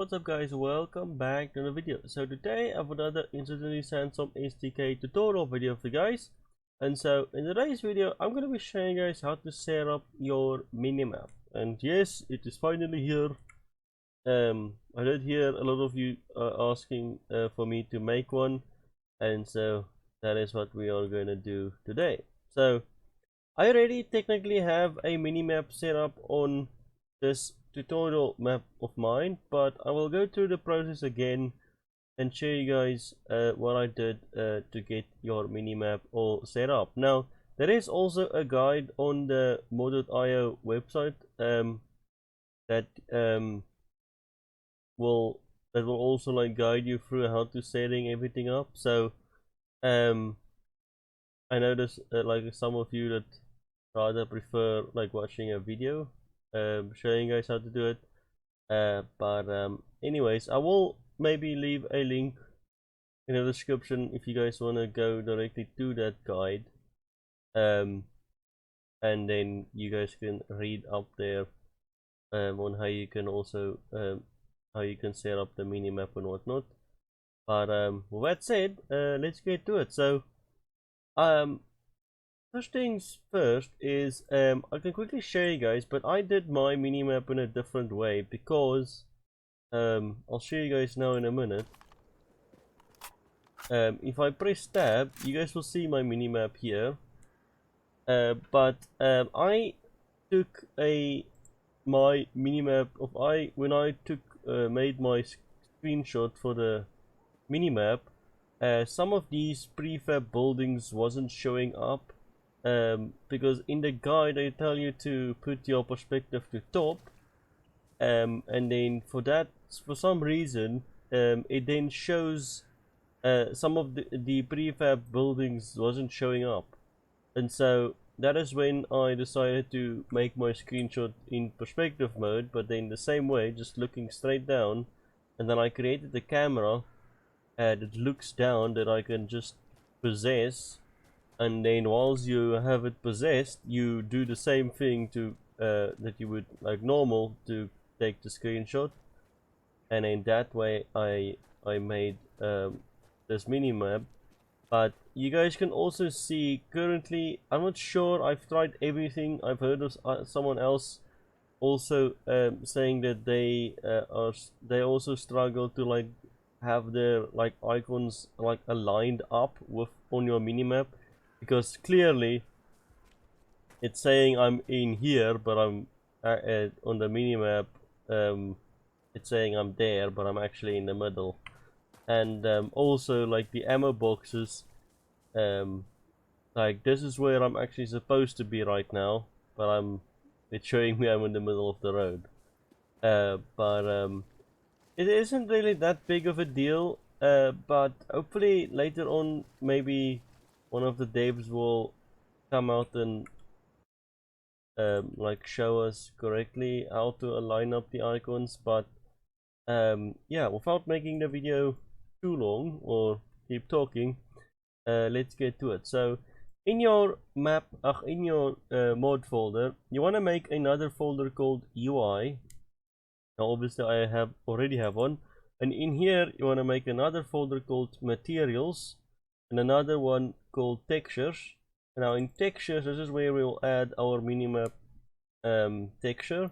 What's up guys, welcome back to the video. So today I have another Insurgency Sandstorm SDK tutorial video for you guys. And so in today's video I'm going to be showing you guys how to set up your minimap. And yes, it is finally here. I did hear a lot of you asking for me to make one, and so that is what we are going to do today. So I already technically have a minimap set up on this tutorial map of mine, but I will go through the process again and show you guys what I did to get your minimap all set up. Now there is also a guide on the mod.io website that will also like guide you through how to setting everything up. So I noticed like some of you that rather prefer like watching a video showing you guys how to do it, but anyways, I will maybe leave a link in the description if you guys want to go directly to that guide, and then you guys can read up there on how you can also how you can set up the minimap and whatnot. But with that said, let's get to it. So first things first is I can quickly show you guys, but I did my minimap in a different way because I'll show you guys now in a minute. If I press tab, you guys will see my minimap here, but I took my minimap of when I made my screenshot for the minimap. Some of these prefab buildings wasn't showing up, because in the guide they tell you to put your perspective to top, and then for some reason it then shows some of the prefab buildings wasn't showing up, and so that is when I decided to make my screenshot in perspective mode, but then the same way, just looking straight down, and then I created the camera that looks down that I can just possess, and then whilst you have it possessed, you do the same thing to that you would like normal to take the screenshot, and in that way I made this minimap. But you guys can also see currently, I'm not sure, I've tried everything. I've heard of someone else also saying that they also struggle to like have their like icons like aligned up with on your minimap, because clearly it's saying I'm in here, but I'm on the minimap it's saying I'm there, but I'm actually in the middle. And also like the ammo boxes, like this is where I'm actually supposed to be right now, but it's showing me I'm in the middle of the road. But it isn't really that big of a deal, but hopefully later on maybe one of the devs will come out and like show us correctly how to align up the icons. But yeah, without making the video too long or keep talking, let's get to it. So in your map, in your mod folder, you want to make another folder called UI. Now obviously I already have one, and in here you want to make another folder called materials and another one called textures. Now in textures, this is where we will add our minimap texture,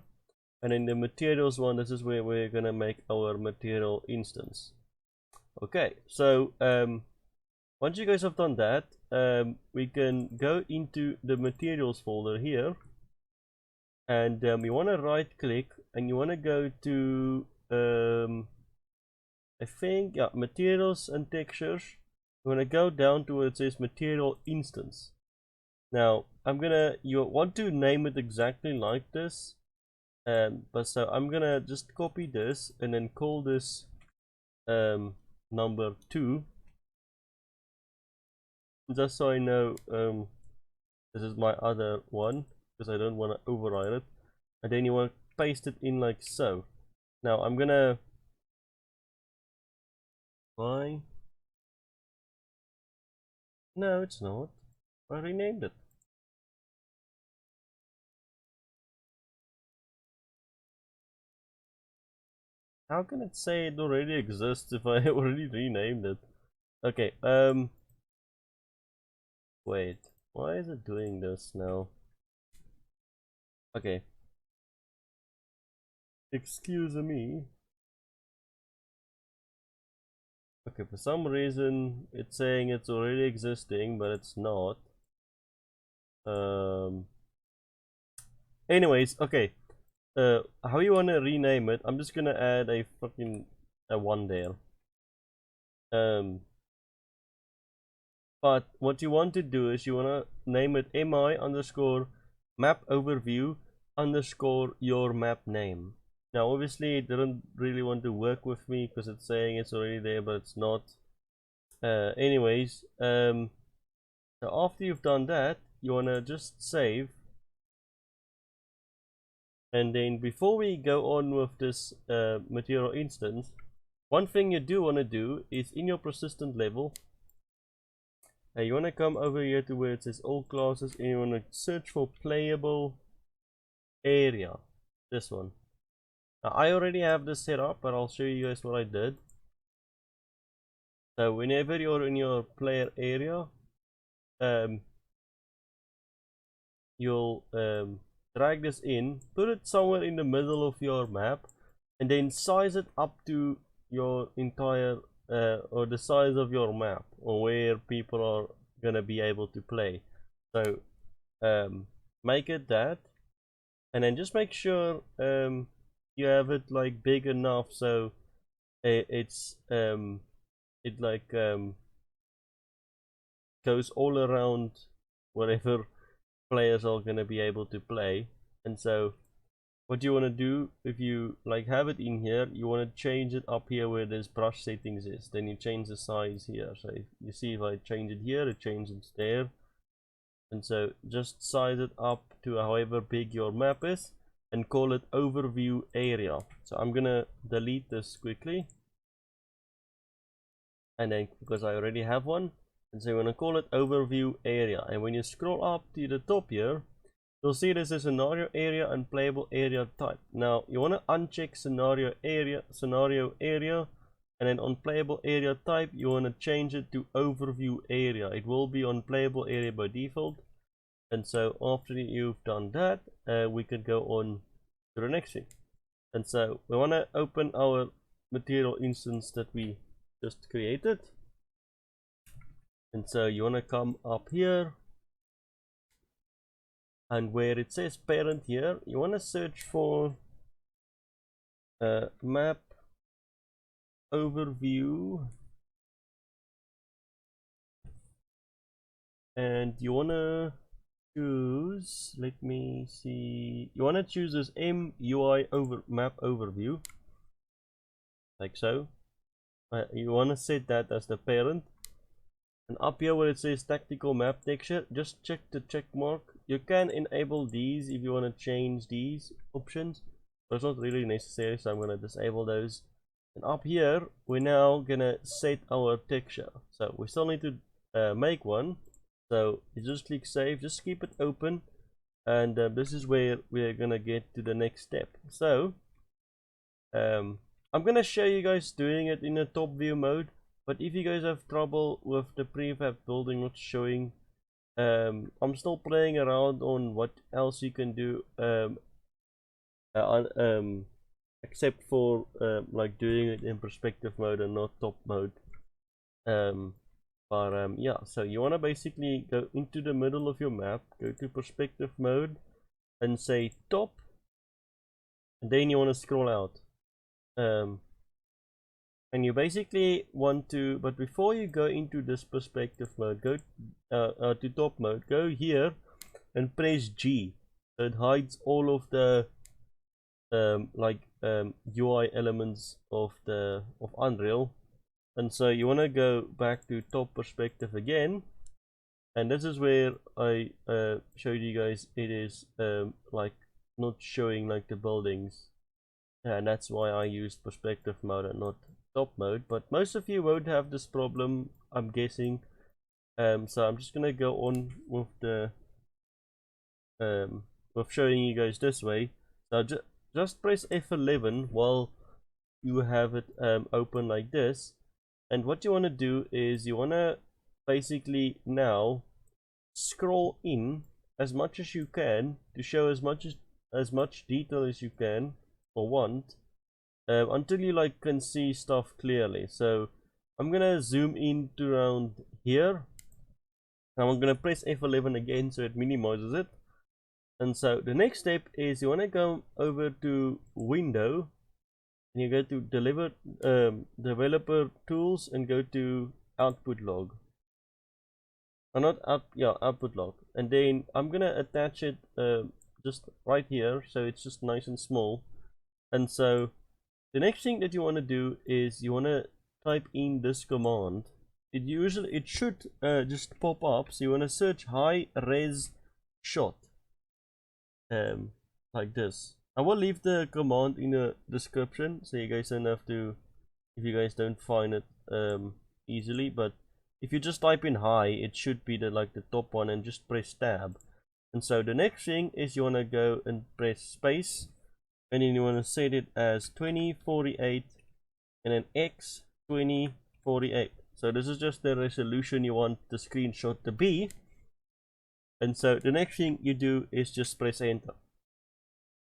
and in the materials one, this is where we're gonna make our material instance. Okay, so once you guys have done that, we can go into the materials folder here, and you want to right click and you want to go to I think, yeah, materials and textures. You want to go down to where it says material instance. Now you want to name it exactly like this, but so I'm gonna just copy this and then call this number 2, just so I know this is my other one, because I don't want to override it. And then you want to paste it in like so. Now I'm gonna why? No, it's not. I renamed it. How can it say it already exists if I already renamed it? Okay, wait. Why is it doing this now? Okay. Excuse me. Okay, for some reason it's saying it's already existing, but it's not. Anyways, okay. How you wanna rename it? I'm just gonna add a fucking a one there. But what you want to do is you wanna name it mi underscore map overview underscore your map name. Now, obviously, it didn't really want to work with me because it's saying it's already there, but it's not. Anyways, so after you've done that, you wanna just save. And then before we go on with this material instance, one thing you do want to do is in your persistent level, you want to come over here to where it says all classes and you want to search for playable area. This one. Now, I already have this set up, but I'll show you guys what I did. So whenever you're in your player area, you'll drag this in, put it somewhere in the middle of your map, and then size it up to your entire or the size of your map or where people are gonna be able to play. So make it that, and then just make sure you have it like big enough so it's it like goes all around whatever players are gonna be able to play. And so what you want to do, if you like have it in here, you want to change it up here where this brush settings is. Then you change the size here. So if you see, if I change it here, it changes there. And so just size it up to however big your map is and call it overview area. So I'm gonna delete this quickly, and then because I already have one, and so you want to call it overview area. And when you scroll up to the top here, you'll see there's a scenario area and playable area type. Now you want to uncheck scenario area, and then on playable area type you want to change it to overview area. It will be on playable area by default. And so after you've done that, we can go on to the next thing. And so we want to open our material instance that we just created. And so you want to come up here, and where it says parent here, you want to search for map overview, and you want to choose, let me see, you want to choose this MUI over map overview, like so. You want to set that as the parent, and up here where it says tactical map texture, just check the check mark. You can enable these if you want to change these options, but it's not really necessary, so I'm going to disable those. And up here we're now gonna set our texture, so we still need to make one. So you just click save, just keep it open, and this is where we're gonna get to the next step. So I'm gonna show you guys doing it in a top view mode, but if you guys have trouble with the prefab building not showing, I'm still playing around on what else you can do, except for like doing it in perspective mode and not top mode. Yeah, so you want to basically go into the middle of your map, go to perspective mode and say top, and then you want to scroll out, and you basically want to, but before you go into this perspective mode, go to top mode, go here and press G, so it hides all of the UI elements of Unreal. And so you want to go back to top perspective again, and this is where I showed you guys it is like not showing like the buildings, and that's why I used perspective mode and not top mode. But most of you won't have this problem, I'm guessing. So I'm just gonna go on with the with showing you guys this way. So just press F11 while you have it open like this. And what you want to do is you want to basically now scroll in as much as you can to show as much detail as you can or want, until you like can see stuff clearly. So I'm gonna zoom in to around here. Now I'm gonna press F11 again so it minimizes it. And so the next step is you want to go over to Window, and you go to Developer Tools and go to Output Log. Not out, yeah, Output Log. And then I'm gonna attach it just right here, so it's just nice and small. And so the next thing that you want to do is you want to type in this command. It should just pop up. So you want to search high res shot, like this. I will leave the command in the description so you guys don't have to, if you guys don't find it easily. But if you just type in high, it should be the top one, and just press tab. And so the next thing is you want to go and press space, and then you want to set it as 2048 and then x 2048. So this is just the resolution you want the screenshot to be. And so the next thing you do is just press enter.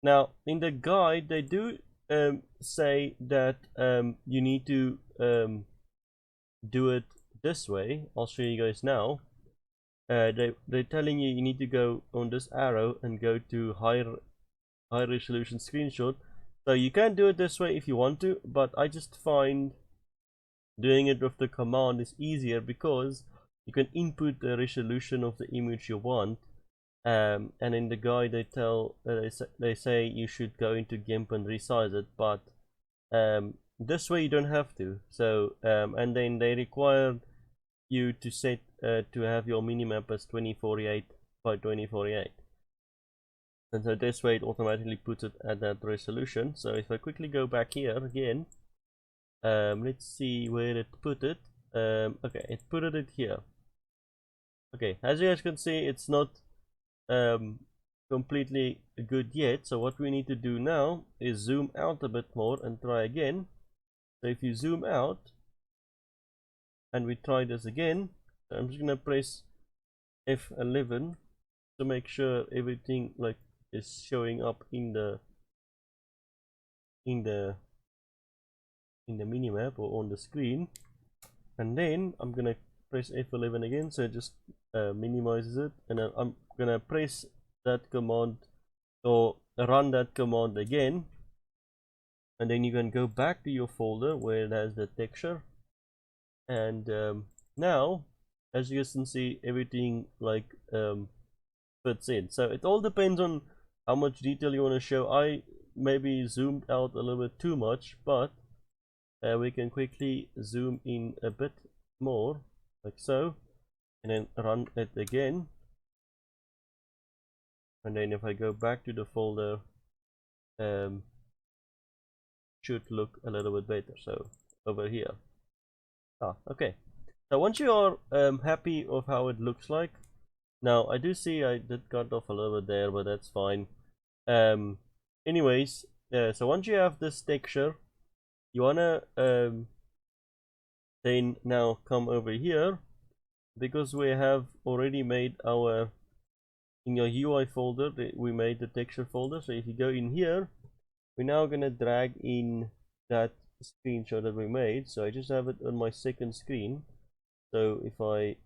Now in the guide they do say that you need to do it this way. I'll show you guys now. They're telling you need to go on this arrow and go to high resolution screenshot. So you can do it this way if you want to, but I just find doing it with the command is easier because you can input the resolution of the image you want, and in the guide they say you should go into GIMP and resize it, but this way you don't have to. So and then they require you to set to have your minimap as 2048 by 2048. And so this way it automatically puts it at that resolution. So if I quickly go back here again, let's see where it put it. Okay, it put it here. Okay, as you guys can see, it's not completely good yet. So what we need to do now is zoom out a bit more and try again. So if you zoom out and we try this again, I'm just gonna press F11 to make sure everything like is showing up in the minimap or on the screen. And then I'm gonna press F11 again, so it just minimizes it, and then I'm gonna press that command or run that command again, and then you can go back to your folder where it has the texture. And now as you guys can see, everything like fits in. So it all depends on how much detail you want to show. I maybe zoomed out a little bit too much, but we can quickly zoom in a bit more like so, and then run it again. And then if I go back to the folder, should look a little bit better. So over here, okay. So once you are happy of how it looks like, now I do see I did cut off a little bit there, but that's fine. Anyways, so once you have this texture, you wanna then now come over here, because we have already made our, in your UI folder we made the texture folder. So if you go in here, we're now gonna drag in that screenshot that we made. So I just have it on my second screen. So if I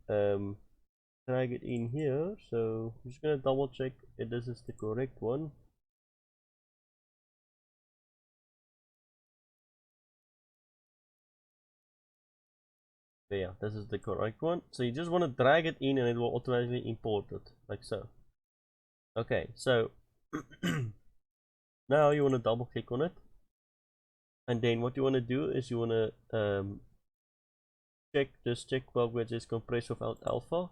drag it in here, so I'm just gonna double check if this is the correct one. Yeah, this is the correct one. So you just want to drag it in and it will automatically import it like so. Okay, so now you want to double click on it, and then what you want to do is you want to check this checkbox which is compressed without alpha,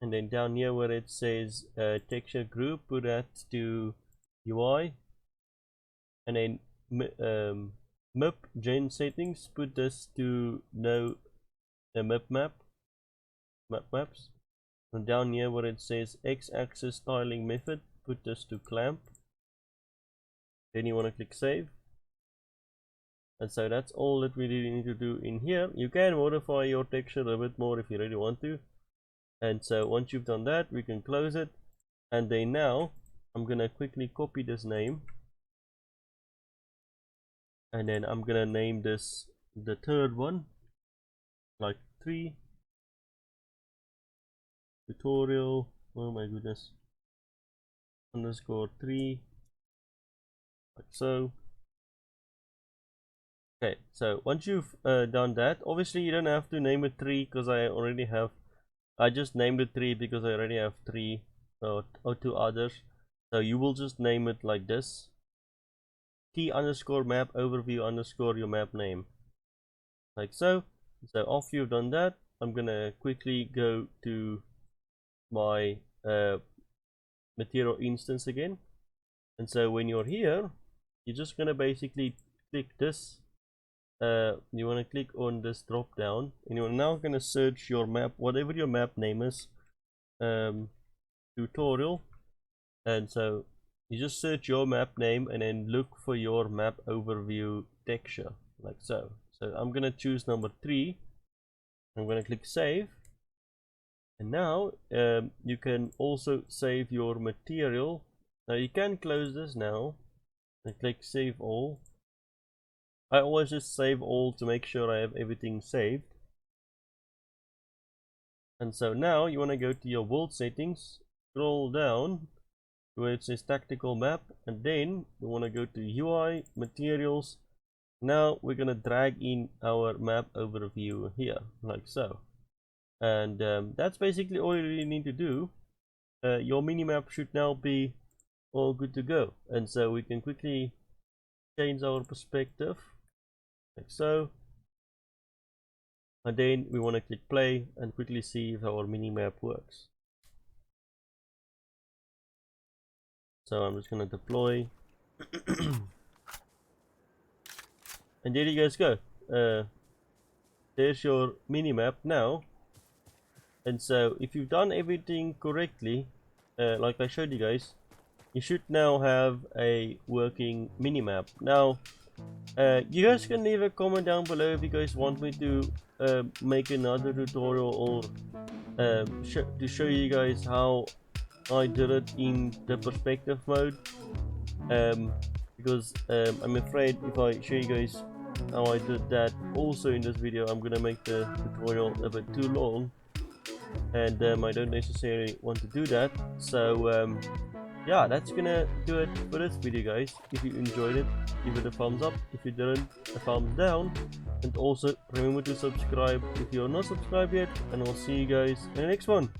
and then down here where it says texture group, put that to UI, and then map gen settings, put this to no map maps, and down here where it says x-axis styling method, put this to clamp. Then you want to click save, And so that's all that we really need to do in here. You can modify your texture a bit more if you really want to. And so once you've done that, we can close it. And then now I'm gonna quickly copy this name, and then I'm gonna name this the third one, like 3 tutorial, oh my goodness, _3, like so. Okay, so once you've done that, obviously you don't have to name it 3 because I just named it 3 because I already have 3 or 2 others. So you will just name it like this: t_map overview_ your map name, like so. So after you've done that, I'm gonna quickly go to my material instance again. And so when you're here, you're just gonna basically click this. You want to click on this drop down, and you're now going to search your map, whatever your map name is, tutorial. And so you just search your map name and then look for your map overview texture, like so. So I'm going to choose number 3. I'm going to click save. And now you can also save your material. Now you can close this now and click save all. I always just save all to make sure I have everything saved. And so now you want to go to your world settings, scroll down to where it says tactical map, and then you want to go to UI materials. Now we're going to drag in our map overview here, like so. And that's basically all you really need to do. Your minimap should now be all good to go. And so we can quickly change our perspective, like so. And then we want to click play and quickly see if our minimap works. So I'm just going to deploy. And there you guys go. There's your minimap now. And so if you've done everything correctly, like I showed you guys, you should now have a working minimap. Now, you guys can leave a comment down below if you guys want me to make another tutorial or to show you guys how I did it in the perspective mode, because I'm afraid if I show you guys how I did that also in this video, I'm gonna make the tutorial a bit too long, and I don't necessarily want to do that. So yeah, that's gonna do it for this video, guys. If you enjoyed it, give it a thumbs up. If you didn't, a thumbs down. And also remember to subscribe if you're not subscribed yet, and I'll see you guys in the next one.